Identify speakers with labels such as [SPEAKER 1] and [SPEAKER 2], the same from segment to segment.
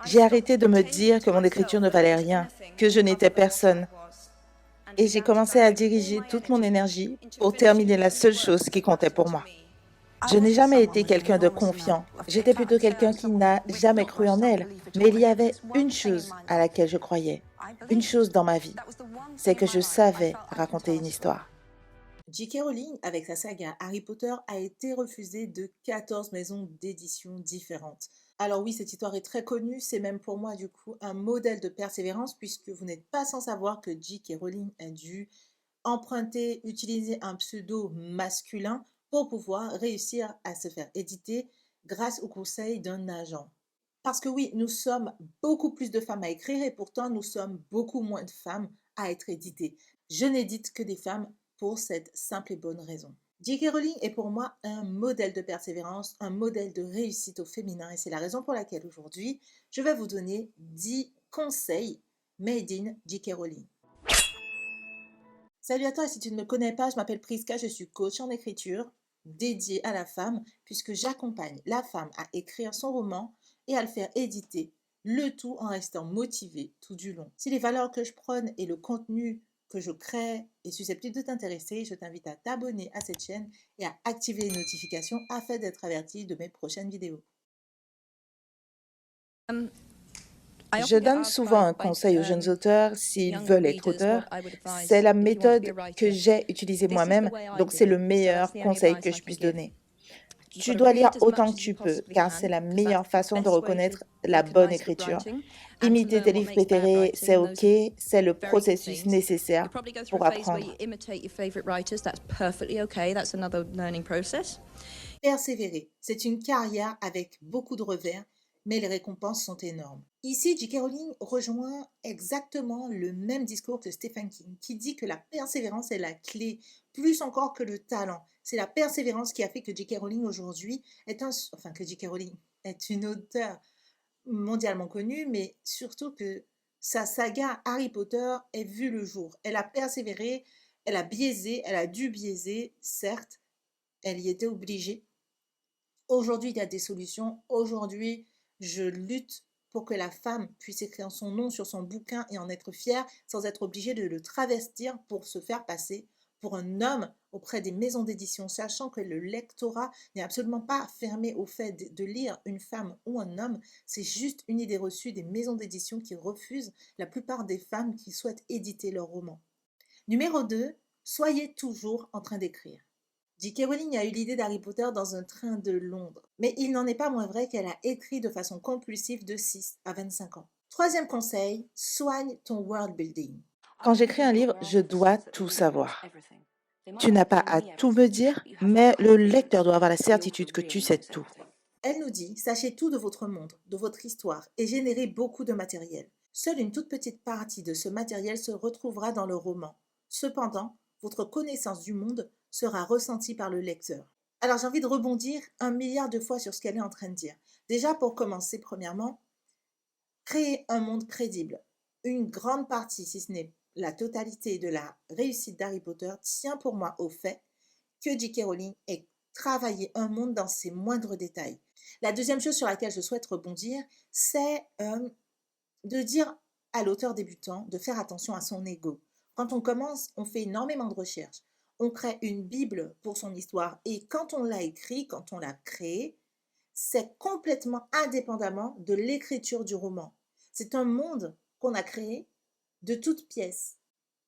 [SPEAKER 1] J'ai arrêté de me dire que mon écriture ne valait rien, que je n'étais personne, et j'ai commencé à diriger toute mon énergie pour terminer la seule chose qui comptait pour moi. Je n'ai jamais été quelqu'un de confiant. J'étais plutôt quelqu'un qui n'a jamais cru en elle. Mais il y avait une chose à laquelle je croyais, une chose dans ma vie, c'est que je savais raconter une histoire. J.K. Rowling, avec sa saga Harry Potter, a été refusée de 14 maisons d'édition différentes. Alors oui, cette histoire est très connue, c'est même pour moi du coup un modèle de persévérance puisque vous n'êtes pas sans savoir que J.K. Rowling a dû emprunter, utiliser un pseudo masculin pour pouvoir réussir à se faire éditer grâce au conseil d'un agent. Parce que oui, nous sommes beaucoup plus de femmes à écrire et pourtant nous sommes beaucoup moins de femmes à être éditées. Je n'édite que des femmes pour cette simple et bonne raison. J.K. Rowling est pour moi un modèle de persévérance, un modèle de réussite au féminin et c'est la raison pour laquelle aujourd'hui, je vais vous donner 10 conseils made in J.K. Rowling. Salut à toi, si tu ne me connais pas, je m'appelle Priska, je suis coach en écriture dédiée à la femme puisque j'accompagne la femme à écrire son roman et à le faire éditer, le tout en restant motivée tout du long. Si les valeurs que je prône et le contenu que je crée est susceptible de t'intéresser, je t'invite à t'abonner à cette chaîne et à activer les notifications afin d'être averti de mes prochaines vidéos. Je donne souvent un conseil aux jeunes auteurs s'ils veulent être auteurs. C'est la méthode que j'ai utilisée moi-même, donc c'est le meilleur conseil que je puisse donner. Tu dois lire autant que tu peux, car c'est la meilleure façon de reconnaître la bonne écriture. Imiter tes livres préférés, c'est OK, c'est le processus nécessaire pour apprendre. Persévérer, c'est une carrière avec beaucoup de revers, mais les récompenses sont énormes. Ici, J.K. Rowling rejoint exactement le même discours que Stephen King, qui dit que la persévérance est la clé, plus encore que le talent. C'est la persévérance qui a fait que J.K. Rowling aujourd'hui que J.K. Rowling est une auteure mondialement connue, mais surtout que sa saga Harry Potter ait vu le jour. Elle a persévéré, elle a biaisé, elle a dû biaiser, certes, elle y était obligée. Aujourd'hui, il y a des solutions. Aujourd'hui, je lutte pour que la femme puisse écrire son nom sur son bouquin et en être fière sans être obligée de le travestir pour se faire passer pour un homme auprès des maisons d'édition, sachant que le lectorat n'est absolument pas fermé au fait de lire une femme ou un homme. C'est juste une idée reçue des maisons d'édition qui refusent la plupart des femmes qui souhaitent éditer leur roman. Numéro 2, soyez toujours en train d'écrire. J.K. Rowling a eu l'idée d'Harry Potter dans un train de Londres, mais il n'en est pas moins vrai qu'elle a écrit de façon compulsive de 6 à 25 ans. Troisième conseil, soigne ton world building. Quand j'écris un livre, je dois tout savoir. Tu n'as pas à tout me dire, mais le lecteur doit avoir la certitude que tu sais tout. Elle nous dit, sachez tout de votre monde, de votre histoire, et générez beaucoup de matériel. Seule une toute petite partie de ce matériel se retrouvera dans le roman. Cependant, votre connaissance du monde sera ressentie par le lecteur. Alors j'ai envie de rebondir 1 milliard de fois sur ce qu'elle est en train de dire. Déjà pour commencer, premièrement, créer un monde crédible. Une grande partie, si ce n'est la totalité de la réussite d'Harry Potter, tient pour moi au fait que J.K. Rowling ait travaillé un monde dans ses moindres détails. La deuxième chose sur laquelle je souhaite rebondir, c'est de dire à l'auteur débutant de faire attention à son ego. Quand on commence, on fait énormément de recherches. On crée une Bible pour son histoire et quand on l'a écrit, quand on l'a créé, c'est complètement indépendamment de l'écriture du roman. C'est un monde qu'on a créé de toutes pièces.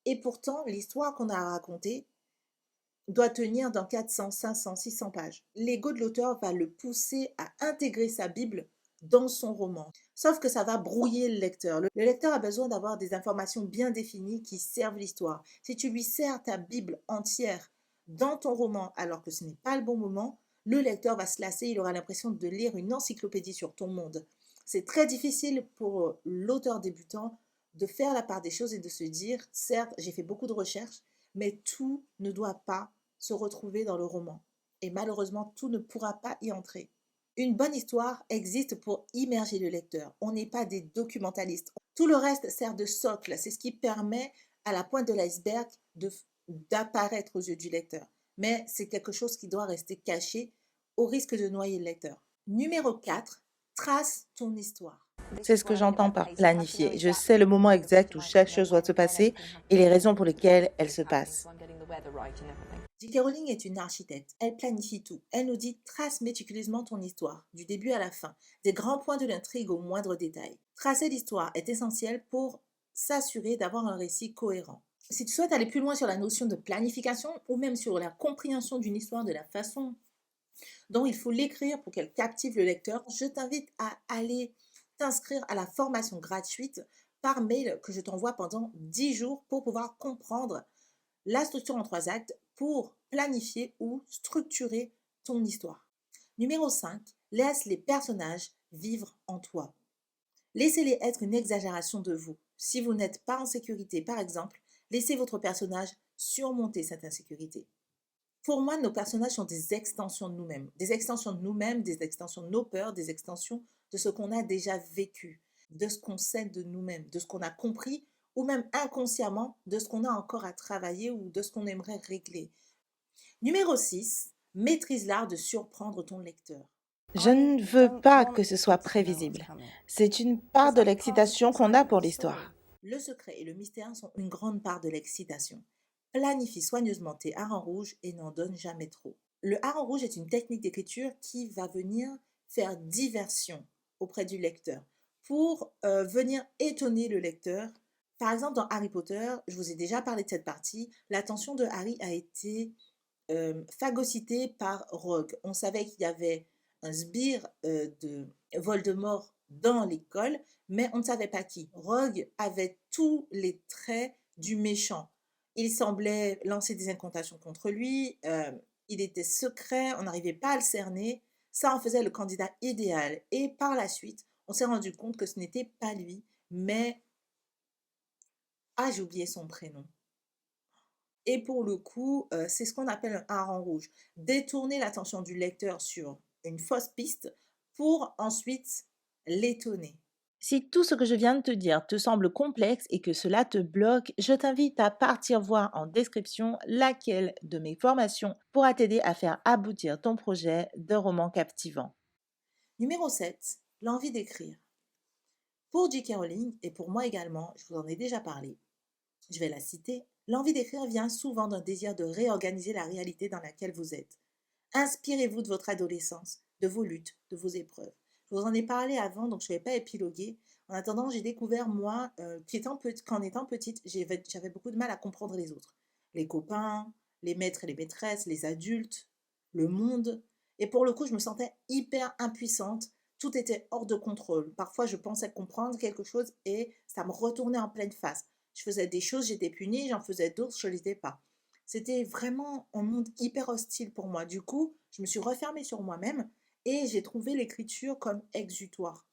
[SPEAKER 1] Et pourtant, l'histoire qu'on a racontée doit tenir dans 400, 500, 600 pages. L'ego de l'auteur va le pousser à intégrer sa Bible dans son roman. Sauf que ça va brouiller le lecteur. Le lecteur a besoin d'avoir des informations bien définies qui servent l'histoire. Si tu lui sers ta Bible entière dans ton roman alors que ce n'est pas le bon moment, le lecteur va se lasser, il aura l'impression de lire une encyclopédie sur ton monde. C'est très difficile pour l'auteur débutant de faire la part des choses et de se dire, certes, j'ai fait beaucoup de recherches, mais tout ne doit pas se retrouver dans le roman. Et malheureusement, tout ne pourra pas y entrer. Une bonne histoire existe pour immerger le lecteur. On n'est pas des documentalistes. Tout le reste sert de socle. C'est ce qui permet à la pointe de l'iceberg d'apparaître aux yeux du lecteur. Mais c'est quelque chose qui doit rester caché au risque de noyer le lecteur. Numéro 4, trace ton histoire.
[SPEAKER 2] C'est ce que j'entends par planifier. Je sais le moment exact où chaque chose doit se passer et les raisons pour lesquelles elle se passe.
[SPEAKER 1] J.K. Rowling est une architecte. Elle planifie tout. Elle nous dit trace méticuleusement ton histoire, du début à la fin, des grands points de l'intrigue au moindre détail. Tracer l'histoire est essentiel pour s'assurer d'avoir un récit cohérent. Si tu souhaites aller plus loin sur la notion de planification ou même sur la compréhension d'une histoire de la façon dont il faut l'écrire pour qu'elle captive le lecteur, je t'invite à aller t'inscrire à la formation gratuite par mail que je t'envoie pendant 10 jours pour pouvoir comprendre la structure en 3 actes pour planifier ou structurer ton histoire. Numéro 5, laisse les personnages vivre en toi. Laissez-les être une exagération de vous. Si vous n'êtes pas en sécurité, par exemple, laissez votre personnage surmonter cette insécurité. Pour moi, nos personnages sont des extensions de nous-mêmes. Des extensions de nous-mêmes, des extensions de nos peurs, des extensions de ce qu'on a déjà vécu, de ce qu'on sait de nous-mêmes, de ce qu'on a compris ou même inconsciemment de ce qu'on a encore à travailler ou de ce qu'on aimerait régler. Numéro 6, maîtrise l'art de surprendre ton lecteur.
[SPEAKER 2] Je ne veux pas que ce soit prévisible. C'est une part de l'excitation qu'on a pour l'histoire.
[SPEAKER 1] Le secret et le mystère sont une grande part de l'excitation. Planifie soigneusement tes harengs rouges et n'en donne jamais trop. Le hareng rouge est une technique d'écriture qui va venir faire diversion auprès du lecteur pour venir étonner le lecteur. Par exemple, dans Harry Potter, je vous ai déjà parlé de cette partie, l'attention de Harry a été phagocytée par Rogue. On savait qu'il y avait un sbire de Voldemort dans l'école, mais on ne savait pas qui. Rogue avait tous les traits du méchant. Il semblait lancer des incantations contre lui, il était secret, on n'arrivait pas à le cerner. Ça en faisait le candidat idéal. Et par la suite, on s'est rendu compte que ce n'était pas lui, mais... Ah, j'ai oublié son prénom. Et pour le coup, c'est ce qu'on appelle un hareng rouge. Détourner l'attention du lecteur sur une fausse piste pour ensuite l'étonner.
[SPEAKER 2] Si tout ce que je viens de te dire te semble complexe et que cela te bloque, je t'invite à partir voir en description laquelle de mes formations pourra t'aider à faire aboutir ton projet de roman captivant.
[SPEAKER 1] Numéro 7, l'envie d'écrire. Pour J.K. Rowling, et pour moi également, je vous en ai déjà parlé, je vais la citer, l'envie d'écrire vient souvent d'un désir de réorganiser la réalité dans laquelle vous êtes. Inspirez-vous de votre adolescence, de vos luttes, de vos épreuves. Je vous en ai parlé avant, donc je ne vais pas épiloguer. En attendant, j'ai découvert, moi, qu'en étant petite, j'avais beaucoup de mal à comprendre les autres. Les copains, les maîtres et les maîtresses, les adultes, le monde. Et pour le coup, je me sentais hyper impuissante. Tout était hors de contrôle. Parfois, je pensais comprendre quelque chose et ça me retournait en pleine face. Je faisais des choses, j'étais punie, j'en faisais d'autres, je ne l'étais pas. C'était vraiment un monde hyper hostile pour moi. Du coup, je me suis refermée sur moi-même et j'ai trouvé l'écriture comme exutoire.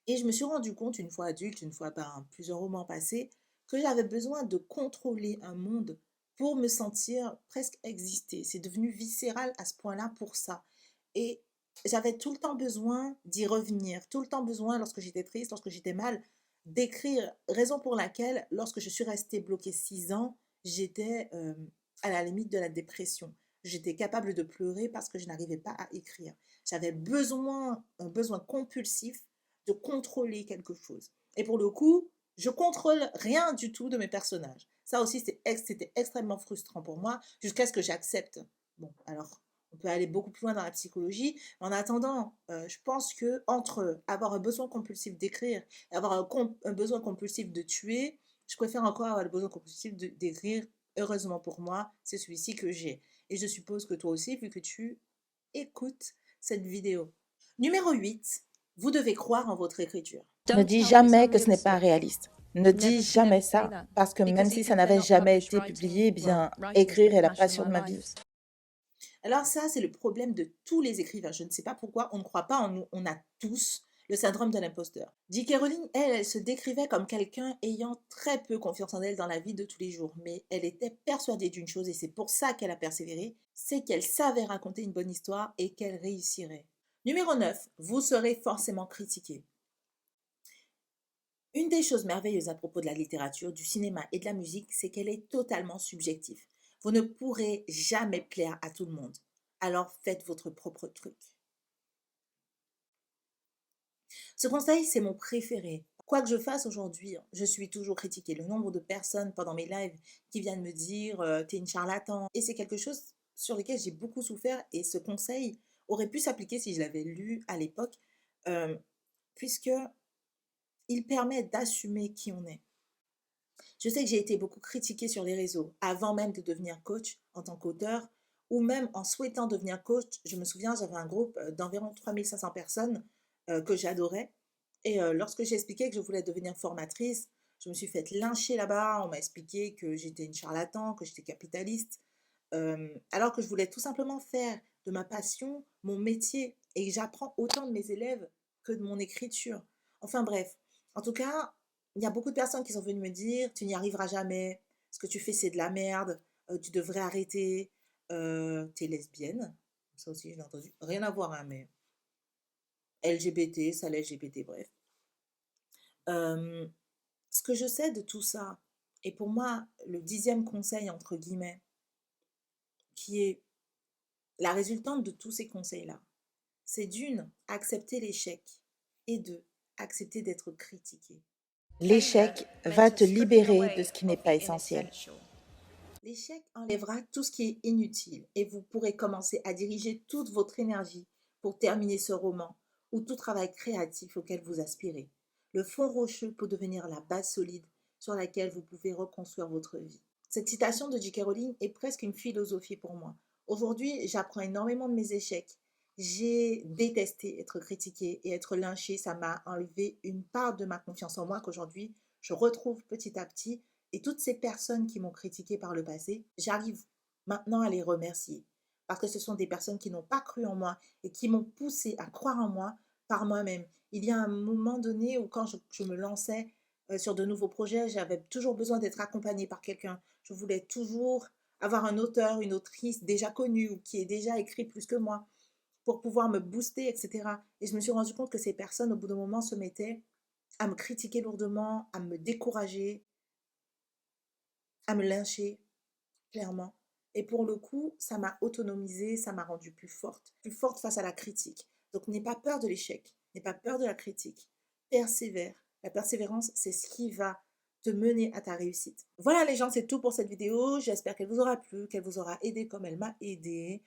[SPEAKER 1] Et je me suis rendu compte, une fois adulte, une fois par plusieurs romans passés, que j'avais besoin de contrôler un monde pour me sentir presque exister. C'est devenu viscéral à ce point-là pour ça. Et j'avais tout le temps besoin d'y revenir, tout le temps besoin, lorsque j'étais triste, lorsque j'étais mal, d'écrire. Raison pour laquelle, lorsque je suis restée bloquée 6 ans, j'étais à la limite de la dépression. J'étais capable de pleurer parce que je n'arrivais pas à écrire. J'avais besoin, un besoin compulsif de contrôler quelque chose. Et pour le coup, je contrôle rien du tout de mes personnages. Ça aussi, c'était extrêmement frustrant pour moi, jusqu'à ce que j'accepte. Bon, alors, on peut aller beaucoup plus loin dans la psychologie. Mais en attendant, je pense que entre avoir un besoin compulsif d'écrire et avoir un besoin compulsif de tuer, je préfère encore avoir le besoin compulsif d'écrire. Heureusement pour moi, c'est celui-ci que j'ai. Et je suppose que toi aussi, vu que tu écoutes cette vidéo. Numéro 8, vous devez croire en votre écriture.
[SPEAKER 2] Ne dis jamais que ce n'est pas réaliste. Ne dis jamais ça, parce que même si ça n'avait jamais été publié, eh bien, écrire est la passion de ma vie.
[SPEAKER 1] Alors ça, c'est le problème de tous les écrivains. Je ne sais pas pourquoi on ne croit pas en nous. On a tous le syndrome de l'imposteur. J.K. Rowling, elle se décrivait comme quelqu'un ayant très peu confiance en elle dans la vie de tous les jours. Mais elle était persuadée d'une chose, et c'est pour ça qu'elle a persévéré, c'est qu'elle savait raconter une bonne histoire et qu'elle réussirait. Numéro 9, vous serez forcément critiqué. Une des choses merveilleuses à propos de la littérature, du cinéma et de la musique, c'est qu'elle est totalement subjective. Vous ne pourrez jamais plaire à tout le monde. Alors faites votre propre truc. Ce conseil, c'est mon préféré. Quoi que je fasse aujourd'hui, je suis toujours critiquée. Le nombre de personnes pendant mes lives qui viennent me dire t'es une charlatan. Et c'est quelque chose sur lequel j'ai beaucoup souffert. Et ce conseil aurait pu s'appliquer si je l'avais lu à l'époque, euh, puisque il permet d'assumer qui on est. Je sais que j'ai été beaucoup critiquée sur les réseaux avant même de devenir coach en tant qu'auteur ou même en souhaitant devenir coach. Je me souviens, j'avais un groupe d'environ 3500 personnes que j'adorais. Et lorsque j'ai expliqué que je voulais devenir formatrice, je me suis fait lyncher là-bas. On m'a expliqué que j'étais une charlatan, que j'étais capitaliste, alors que je voulais tout simplement faire de ma passion mon métier et que j'apprends autant de mes élèves que de mon écriture. Enfin bref, en tout cas, il y a beaucoup de personnes qui sont venues me dire tu n'y arriveras jamais, ce que tu fais c'est de la merde, tu devrais arrêter, tu es lesbienne. Ça aussi, je l'ai entendu. Rien à voir, hein, mais LGBT, ça l'LGBT, bref. Euh, Ce que je sais de tout ça, et pour moi, le 10e conseil, entre guillemets, qui est la résultante de tous ces conseils-là, c'est d'une, accepter l'échec et deux, accepter d'être critiqué.
[SPEAKER 2] L'échec va te libérer de ce qui n'est pas essentiel.
[SPEAKER 1] L'échec enlèvera tout ce qui est inutile et vous pourrez commencer à diriger toute votre énergie pour terminer ce roman ou tout travail créatif auquel vous aspirez. Le fond rocheux peut devenir la base solide sur laquelle vous pouvez reconstruire votre vie. Cette citation de J.K. Rowling est presque une philosophie pour moi. Aujourd'hui, j'apprends énormément de mes échecs. J'ai détesté être critiquée et être lynchée. Ça m'a enlevé une part de ma confiance en moi qu'aujourd'hui, je retrouve petit à petit et toutes ces personnes qui m'ont critiqué par le passé, j'arrive maintenant à les remercier. Parce que ce sont des personnes qui n'ont pas cru en moi et qui m'ont poussé à croire en moi par moi-même. Il y a un moment donné où quand je me lançais sur de nouveaux projets, j'avais toujours besoin d'être accompagnée par quelqu'un. Je voulais toujours avoir un auteur, une autrice déjà connue ou qui ait déjà écrit plus que moi pour pouvoir me booster, etc. Et je me suis rendu compte que ces personnes, au bout d'un moment, se mettaient à me critiquer lourdement, à me décourager, à me lyncher, clairement. Et pour le coup, ça m'a autonomisée, ça m'a rendue plus forte face à la critique. Donc n'aie pas peur de l'échec, n'aie pas peur de la critique. Persévère. La persévérance, c'est ce qui va te mener à ta réussite. Voilà les gens, c'est tout pour cette vidéo. J'espère qu'elle vous aura plu, qu'elle vous aura aidé comme elle m'a aidé.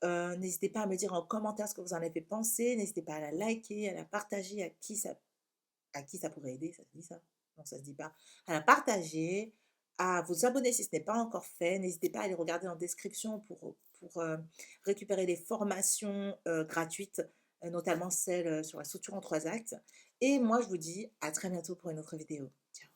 [SPEAKER 1] N'hésitez pas à me dire en commentaire ce que vous en avez pensé. N'hésitez pas à la liker, à la partager à qui ça pourrait aider, ça se dit ça? Non, ça se dit pas. À la partager, à vous abonner si ce n'est pas encore fait. N'hésitez pas à aller regarder en description pour récupérer les formations gratuites, notamment celle sur la structure en 3 actes. Et moi, je vous dis à très bientôt pour une autre vidéo. Ciao.